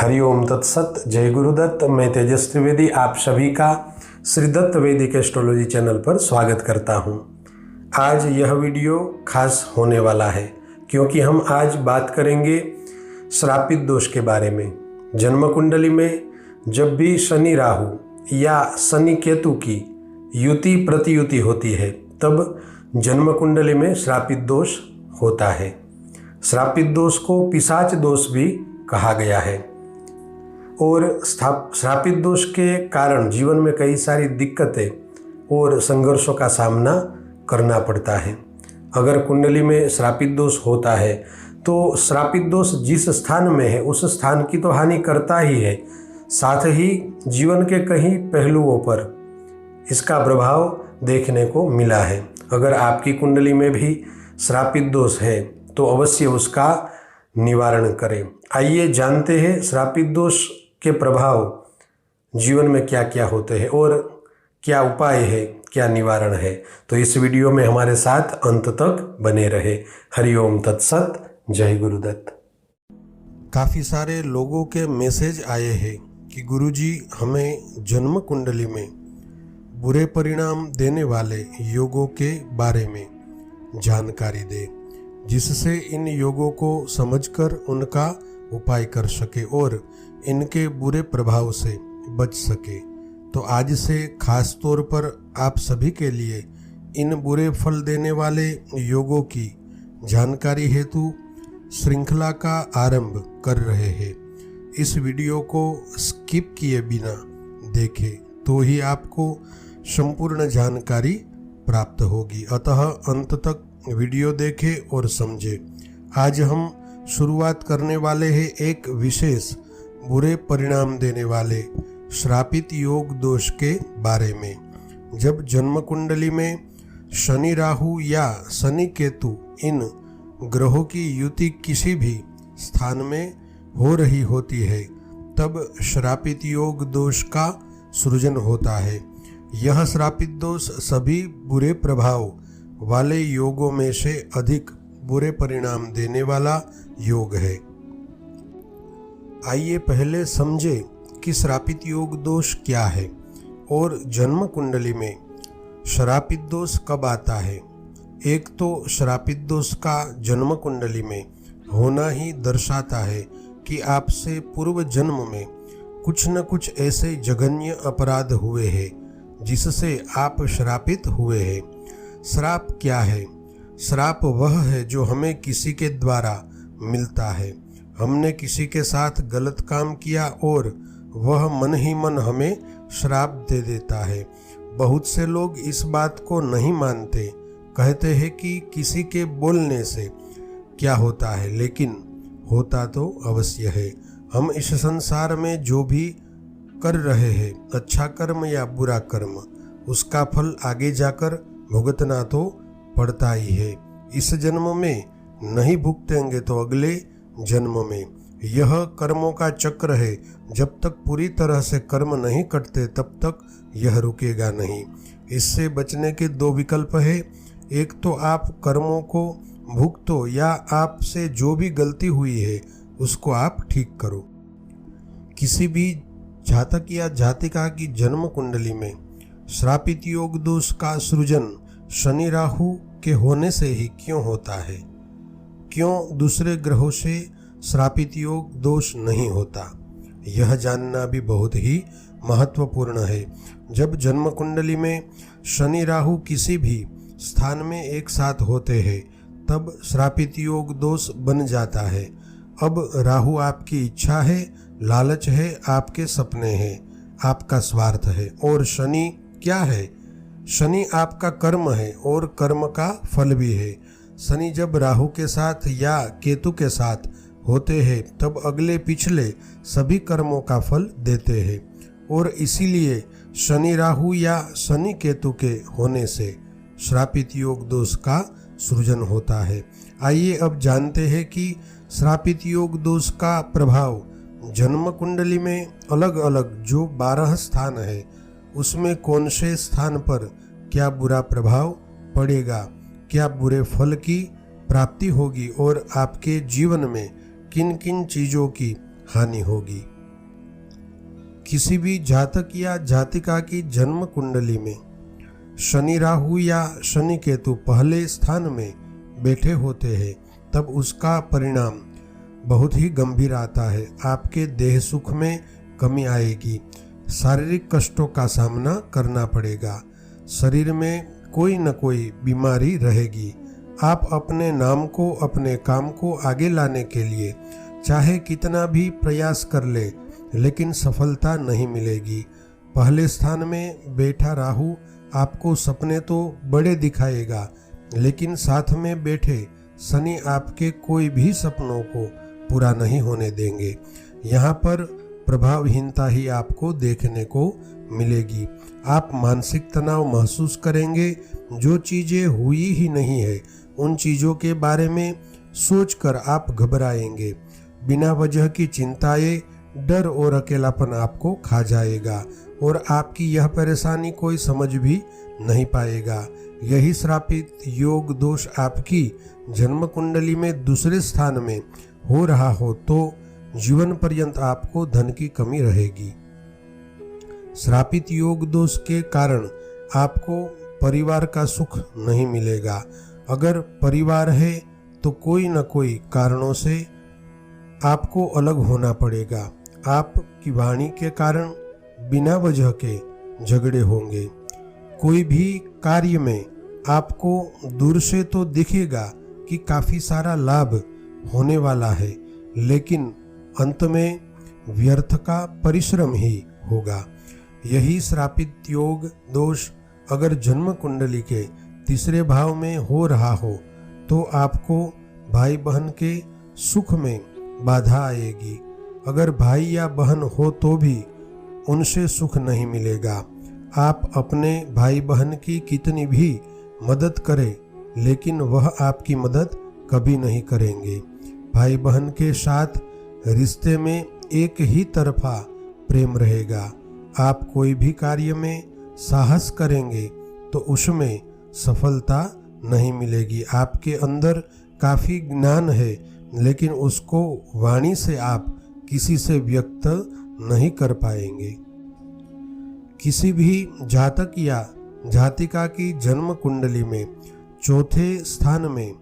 हरिओम तत्सत। जय गुरुदत्त। मैं तेजस त्रिवेदी आप सभी का श्री दत्त वैदिक एस्ट्रोलॉजी चैनल पर स्वागत करता हूं। आज यह वीडियो खास होने वाला है क्योंकि हम आज बात करेंगे श्रापित दोष के बारे में। जन्म कुंडली में जब भी शनि राहु या शनि केतु की युति प्रतियुति होती है तब जन्म कुंडली में श्रापित दोष होता है। श्रापित दोष को पिशाच दोष भी कहा गया है और श्रापित दोष के कारण जीवन में कई सारी दिक्कतें और संघर्षों का सामना करना पड़ता है। अगर कुंडली में श्रापित दोष होता है तो श्रापित दोष जिस स्थान में है उस स्थान की तो हानि करता ही है, साथ ही जीवन के कई पहलुओं पर इसका प्रभाव देखने को मिला है। अगर आपकी कुंडली में भी श्रापित दोष है तो अवश्य उसका निवारण करें। आइए जानते हैं श्रापित दोष के प्रभाव जीवन में क्या क्या होते हैं और क्या उपाय है, क्या निवारण है। तो इस वीडियो में हमारे साथ अंत तक बने रहे। हरिओम तत्सत। जय गुरुदत्त। काफ़ी सारे लोगों के मैसेज आए हैं कि गुरुजी हमें जन्म कुंडली में बुरे परिणाम देने वाले योगों के बारे में जानकारी दे, जिससे इन योगों को समझकर उनका उपाय कर सके और इनके बुरे प्रभाव से बच सके। तो आज से खास तौर पर आप सभी के लिए इन बुरे फल देने वाले योगों की जानकारी हेतु श्रृंखला का आरंभ कर रहे हैं। इस वीडियो को स्किप किए बिना देखें तो ही आपको संपूर्ण जानकारी प्राप्त होगी, अतः अंत तक वीडियो देखें और समझें। आज हम शुरुआत करने वाले हैं एक विशेष बुरे परिणाम देने वाले श्रापित योग दोष के बारे में। जब जन्म कुंडली में शनि राहु या शनि केतु इन ग्रहों की युति किसी भी स्थान में हो रही होती है तब श्रापित योग दोष का सृजन होता है। यह श्रापित दोष सभी बुरे प्रभाव वाले योगों में से अधिक बुरे परिणाम देने वाला योग है। आइए पहले समझें कि श्रापित योग दोष क्या है और जन्म कुंडली में श्रापित दोष कब आता है। एक तो श्रापित दोष का जन्म कुंडली में होना ही दर्शाता है कि आपसे पूर्व जन्म में कुछ न कुछ ऐसे जघन्य अपराध हुए हैं जिससे आप श्रापित हुए हैं। श्राप क्या है? श्राप वह है जो हमें किसी के द्वारा मिलता है। हमने किसी के साथ गलत काम किया और वह मन ही मन हमें श्राप दे देता है। बहुत से लोग इस बात को नहीं मानते, कहते हैं कि किसी के बोलने से क्या होता है, लेकिन होता तो अवश्य है। हम इस संसार में जो भी कर रहे हैं, अच्छा कर्म या बुरा कर्म, उसका फल आगे जाकर भुगतना तो पड़ता ही है। इस जन्म में नहीं भुगतेंगे तो अगले जन्म में। यह कर्मों का चक्र है। जब तक पूरी तरह से कर्म नहीं कटते तब तक यह रुकेगा नहीं। इससे बचने के दो विकल्प है। एक तो आप कर्मों को भुगतो या आपसे जो भी गलती हुई है उसको आप ठीक करो। किसी भी जातक या जातिका की जन्म कुंडली में श्रापित योग दोष का सृजन शनि राहु के होने से ही क्यों होता है? क्यों दूसरे ग्रहों से श्रापित योग दोष नहीं होता? यह जानना भी बहुत ही महत्वपूर्ण है। जब जन्म कुंडली में शनि राहु किसी भी स्थान में एक साथ होते हैं तब श्रापित योग दोष बन जाता है। अब राहु आपकी इच्छा है, लालच है, आपके सपने हैं, आपका स्वार्थ है, और शनि क्या है? शनि आपका कर्म है और कर्म का फल भी है। शनि जब राहु के साथ या केतु के साथ होते हैं तब अगले पिछले सभी कर्मों का फल देते हैं और इसीलिए शनि राहु या शनि केतु के होने से श्रापित योग दोष का सृजन होता है। आइए अब जानते हैं कि श्रापित योग दोष का प्रभाव जन्म कुंडली में अलग अलग जो 12 स्थान है उसमें कौन से स्थान पर क्या बुरा प्रभाव पड़ेगा, क्या बुरे फल की प्राप्ति होगी और आपके जीवन में किन किन चीज़ों की हानि होगी। किसी भी जातक या जातिका की जन्म कुंडली में शनि राहु या शनि केतु पहले स्थान में बैठे होते हैं तब उसका परिणाम बहुत ही गंभीर आता है। आपके देह सुख में कमी आएगी, शारीरिक कष्टों का सामना करना पड़ेगा, शरीर में कोई न कोई बीमारी रहेगी। आप अपने नाम को, अपने काम को आगे लाने के लिए चाहे कितना भी प्रयास कर ले, लेकिन सफलता नहीं मिलेगी। पहले स्थान में बैठा राहु आपको सपने तो बड़े दिखाएगा, लेकिन साथ में बैठे शनि आपके कोई भी सपनों को पूरा नहीं होने देंगे। यहाँ पर प्रभावहीनता ही आपको देखने को मिलेगी। आप मानसिक तनाव महसूस करेंगे। जो चीज़ें हुई ही नहीं है उन चीज़ों के बारे में सोचकर आप घबराएंगे। बिना वजह की चिंताएं, डर और अकेलापन आपको खा जाएगा और आपकी यह परेशानी कोई समझ भी नहीं पाएगा। यही श्रापित योग दोष आपकी जन्म कुंडली में दूसरे स्थान में हो रहा हो तो जीवन पर्यंत आपको धन की कमी रहेगी। श्रापित योग दोष के कारण आपको परिवार का सुख नहीं मिलेगा। अगर परिवार है तो कोई न कोई कारणों से आपको अलग होना पड़ेगा। आपकी वाणी के कारण बिना वजह के झगड़े होंगे। कोई भी कार्य में आपको दूर से तो दिखेगा कि काफ़ी सारा लाभ होने वाला है, लेकिन अंत में व्यर्थ का परिश्रम ही होगा। यही श्रापित योग दोष अगर जन्म कुंडली के तीसरे भाव में हो रहा हो तो आपको भाई बहन के सुख में बाधा आएगी। अगर भाई या बहन हो तो भी उनसे सुख नहीं मिलेगा। आप अपने भाई बहन की कितनी भी मदद करें, लेकिन वह आपकी मदद कभी नहीं करेंगे। भाई बहन के साथ रिश्ते में एक ही तरफा प्रेम रहेगा। आप कोई भी कार्य में साहस करेंगे तो उसमें सफलता नहीं मिलेगी। आपके अंदर काफ़ी ज्ञान है, लेकिन उसको वाणी से आप किसी से व्यक्त नहीं कर पाएंगे। किसी भी जातक या जातिका की जन्म कुंडली में चौथे स्थान में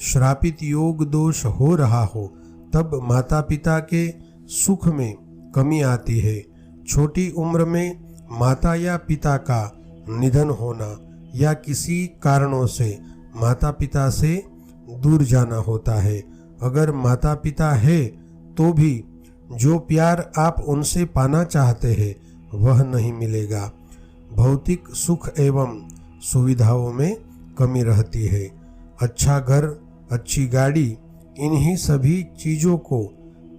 श्रापित योग दोष हो रहा हो तब माता पिता के सुख में कमी आती है। छोटी उम्र में माता या पिता का निधन होना या किसी कारणों से माता पिता से दूर जाना होता है। अगर माता पिता है तो भी जो प्यार आप उनसे पाना चाहते हैं वह नहीं मिलेगा। भौतिक सुख एवं सुविधाओं में कमी रहती है। अच्छा घर, अच्छी गाड़ी, इन्हीं सभी चीज़ों को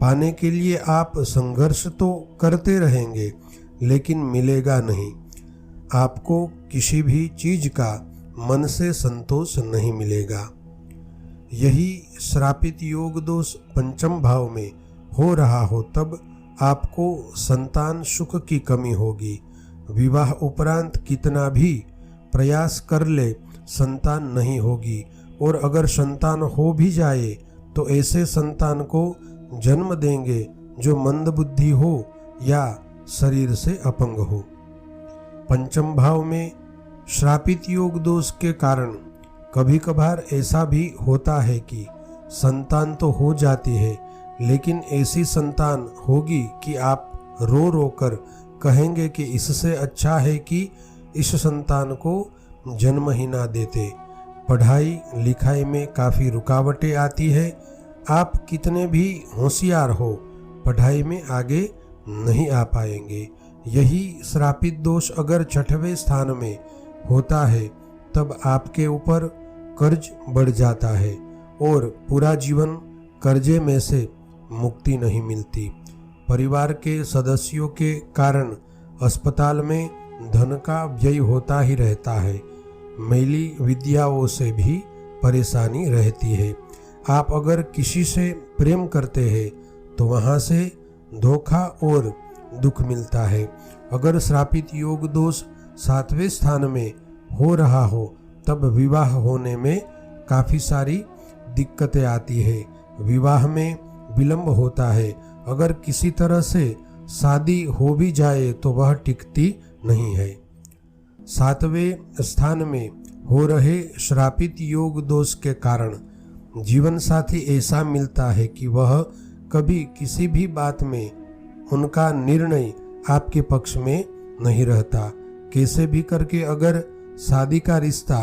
पाने के लिए आप संघर्ष तो करते रहेंगे, लेकिन मिलेगा नहीं। आपको किसी भी चीज़ का मन से संतोष नहीं मिलेगा। यही श्रापित योग दोष पंचम भाव में हो रहा हो तब आपको संतान सुख की कमी होगी। विवाह उपरांत कितना भी प्रयास कर ले संतान नहीं होगी, और अगर संतान हो भी जाए तो ऐसे संतान को जन्म देंगे जो मंदबुद्धि हो या शरीर से अपंग हो। पंचम भाव में श्रापित योग दोष के कारण कभी कभार ऐसा भी होता है कि संतान तो हो जाती है, लेकिन ऐसी संतान होगी कि आप रो रो कर कहेंगे कि इससे अच्छा है कि इस संतान को जन्म ही ना देते। पढ़ाई लिखाई में काफ़ी रुकावटें आती है। आप कितने भी होशियार हो, पढ़ाई में आगे नहीं आ पाएंगे। यही श्रापित दोष अगर छठवें स्थान में होता है तब आपके ऊपर कर्ज बढ़ जाता है और पूरा जीवन कर्जे में से मुक्ति नहीं मिलती। परिवार के सदस्यों के कारण अस्पताल में धन का व्यय होता ही रहता है। मैली विद्याओं से भी परेशानी रहती है। आप अगर किसी से प्रेम करते हैं तो वहाँ से धोखा और दुख मिलता है। अगर श्रापित योग दोष सातवें स्थान में हो रहा हो तब विवाह होने में काफ़ी सारी दिक्कतें आती है। विवाह में विलंब होता है। अगर किसी तरह से शादी हो भी जाए तो वह टिकती नहीं है। 7वें स्थान में हो रहे श्रापित योग दोष के कारण जीवन साथी ऐसा मिलता है कि वह कभी किसी भी बात में उनका निर्णय आपके पक्ष में नहीं रहता। कैसे भी करके अगर शादी का रिश्ता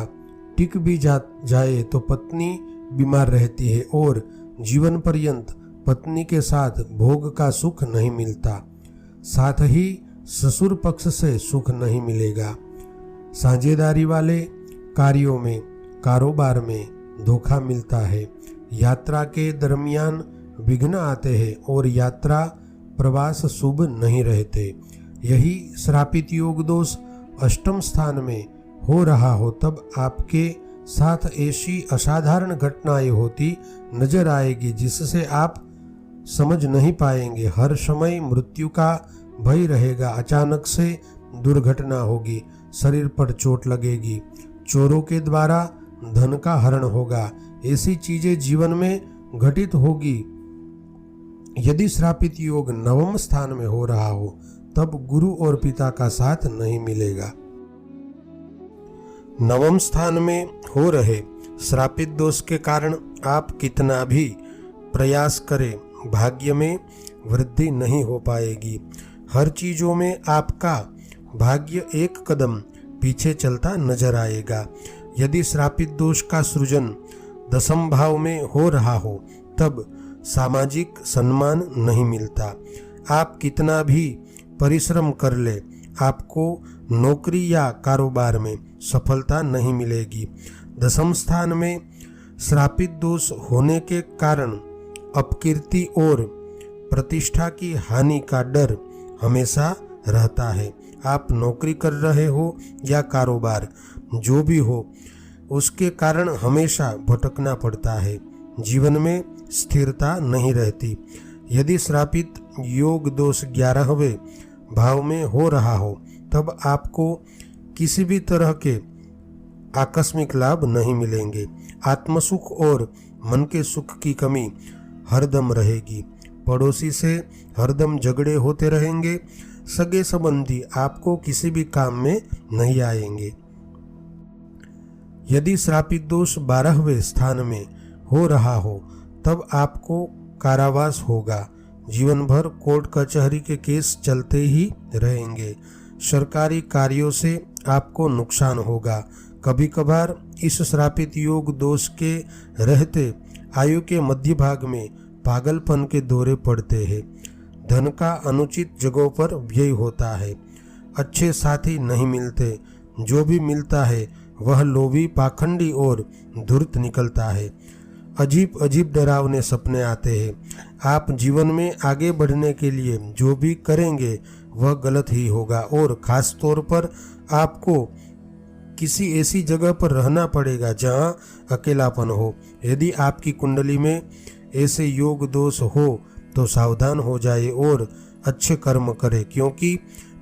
टिक भी जाए तो पत्नी बीमार रहती है और जीवन पर्यंत पत्नी के साथ भोग का सुख नहीं मिलता। साथ ही ससुर पक्ष से सुख नहीं मिलेगा। साझेदारी वाले कार्यों में, कारोबार में धोखा मिलता है। यात्रा के दरमियान विघ्न आते हैं और यात्रा प्रवास शुभ नहीं रहते। यही श्रापित योग दोष अष्टम स्थान में हो रहा हो तब आपके साथ ऐसी असाधारण घटनाएं होती नजर आएगी जिससे आप समझ नहीं पाएंगे। हर समय मृत्यु का भय रहेगा। अचानक से दुर्घटना होगी, शरीर पर चोट लगेगी, चोरों के द्वारा धन का हरण होगा। ऐसी चीजें जीवन में घटित होगी। यदि श्रापित योग नवम स्थान में हो रहा हो तब गुरु और पिता का साथ नहीं मिलेगा। नवम स्थान में हो रहे श्रापित दोष के कारण आप कितना भी प्रयास करें, भाग्य में वृद्धि नहीं हो पाएगी। हर चीजों में आपका भाग्य एक कदम पीछे चलता नजर आएगा। यदि श्रापित दोष का सृजन दशम भाव में हो रहा हो तब सामाजिक सम्मान नहीं मिलता। आप कितना भी परिश्रम कर ले, आपको नौकरी या कारोबार में सफलता नहीं मिलेगी। दशम स्थान में श्रापित दोष होने के कारण अपकीर्ति और प्रतिष्ठा की हानि का डर हमेशा रहता है। आप नौकरी कर रहे हो या कारोबार, जो भी हो, उसके कारण हमेशा भटकना पड़ता है। जीवन में स्थिरता नहीं रहती। यदि श्रापित योग दोष 11वें भाव में हो रहा हो तब आपको किसी भी तरह के आकस्मिक लाभ नहीं मिलेंगे। आत्मसुख और मन के सुख की कमी हरदम रहेगी। पड़ोसी से हरदम झगड़े होते रहेंगे। सगे संबंधी आपको किसी भी काम में नहीं आएंगे। यदि श्रापित दोष 12वें स्थान में हो रहा हो तब आपको कारावास होगा। जीवन भर कोर्ट कचहरी के केस चलते ही रहेंगे। सरकारी कार्यों से आपको नुकसान होगा। कभी कभार इस श्रापित योग दोष के रहते आयु के मध्य भाग में पागलपन के दौरे पड़ते हैं। धन का अनुचित जगहों पर व्यय होता है। अच्छे साथी नहीं मिलते। जो भी मिलता है वह लोभी, पाखंडी और धूर्त निकलता है। अजीब अजीब डरावने सपने आते हैं। आप जीवन में आगे बढ़ने के लिए जो भी करेंगे वह गलत ही होगा और खास तौर पर आपको किसी ऐसी जगह पर रहना पड़ेगा जहां अकेलापन हो। यदि आपकी कुंडली में ऐसे योग दोष हो तो सावधान हो जाए और अच्छे कर्म करे, क्योंकि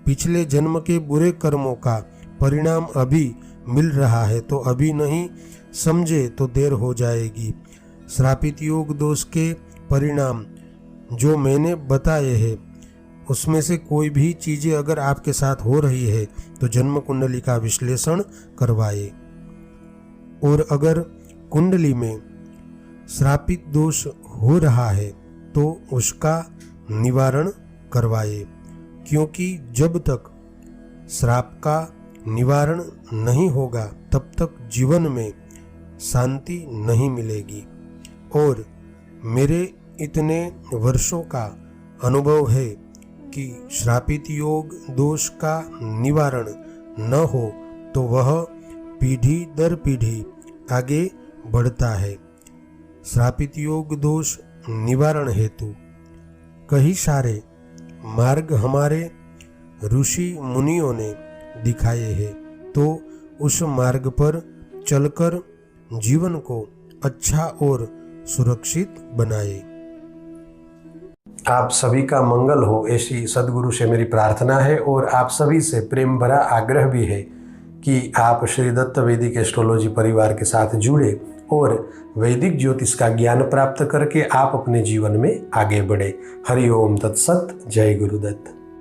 पिछले जन्म के बुरे कर्मों का परिणाम अभी मिल रहा है। तो अभी नहीं समझे तो देर हो जाएगी। श्रापित योग दोष के परिणाम जो मैंने बताए हैं उसमें से कोई भी चीजें अगर आपके साथ हो रही है तो जन्म कुंडली का विश्लेषण करवाए। और अगर कुंडली में श्रापित दोष हो रहा है तो उसका निवारण करवाए, क्योंकि जब तक श्राप का निवारण नहीं होगा तब तक जीवन में शांति नहीं मिलेगी। और मेरे इतने वर्षों का अनुभव है कि श्रापित योग दोष का निवारण न हो तो वह पीढ़ी दर पीढ़ी आगे बढ़ता है। श्रापित योग दोष निवारण हेतु कई सारे मार्ग हमारे ऋषि मुनियों ने दिखाए हैं, तो उस मार्ग पर चलकर जीवन को अच्छा और सुरक्षित बनाए। आप सभी का मंगल हो, ऐसी सदगुरु से मेरी प्रार्थना है और आप सभी से प्रेम भरा आग्रह भी है कि आप श्री दत्त वैदिक एस्ट्रोलॉजी परिवार के साथ जुड़े और वैदिक ज्योतिष का ज्ञान प्राप्त करके आप अपने जीवन में आगे बढ़े। हरि ओम तत्सत। जय गुरुदत्त।